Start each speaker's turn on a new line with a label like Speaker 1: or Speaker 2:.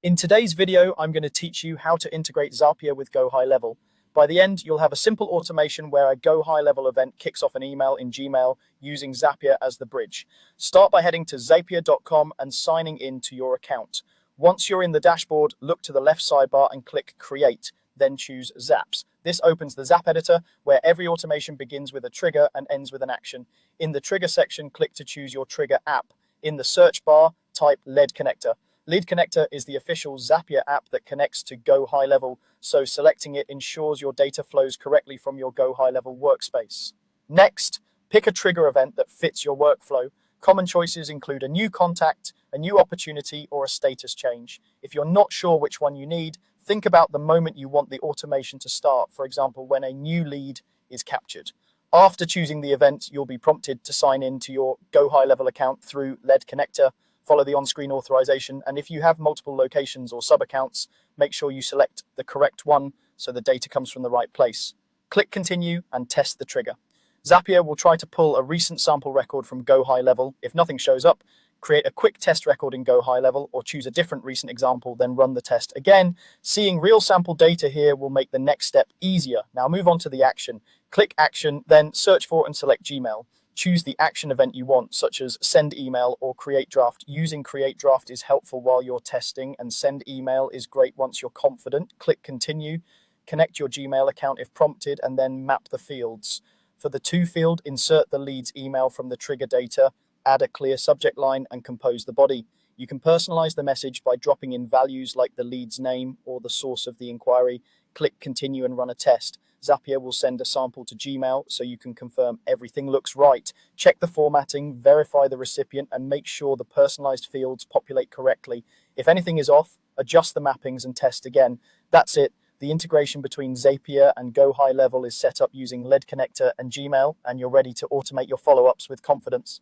Speaker 1: In today's video, I'm going to teach you how to integrate Zapier with GoHighLevel. By the end, you'll have a simple automation where a GoHighLevel event kicks off an email in Gmail using Zapier as the bridge. Start by heading to zapier.com and signing in to your account. Once you're in the dashboard, look to the left sidebar and click Create, then choose Zaps. This opens the Zap editor where every automation begins with a trigger and ends with an action. In the trigger section, click to choose your trigger app. In the search bar, type Lead Connector. Lead Connector is the official Zapier app that connects to GoHighLevel, so selecting it ensures your data flows correctly from your GoHighLevel workspace. Next, pick a trigger event that fits your workflow. Common choices include a new contact, a new opportunity, or a status change. If you're not sure which one you need, think about the moment you want the automation to start, for example, when a new lead is captured. After choosing the event, you'll be prompted to sign in to your GoHighLevel account through Lead Connector. Follow the on-screen authorization, and if you have multiple locations or sub-accounts, make sure you select the correct one so the data comes from the right place. Click Continue and test the trigger. Zapier will try to pull a recent sample record from GoHighLevel. If nothing shows up, create a quick test record in GoHighLevel or choose a different recent example, then run the test again. Seeing real sample data here will make the next step easier. Now move on to the action. Click Action, then search for and select Gmail. Choose the action event you want, such as send email or create draft. Using create draft is helpful while you're testing, and send email is great once you're confident. Click continue, connect your Gmail account if prompted, and then map the fields. For the to field, insert the lead's email from the trigger data, add a clear subject line, and compose the body. You can personalize the message by dropping in values like the lead's name or the source of the inquiry. Click continue and run a test. Zapier will send a sample to Gmail so you can confirm everything looks right. Check the formatting, verify the recipient, and make sure the personalized fields populate correctly. If anything is off, adjust the mappings and test again. That's it. The integration between Zapier and GoHighLevel is set up using Lead Connector and Gmail, and you're ready to automate your follow-ups with confidence.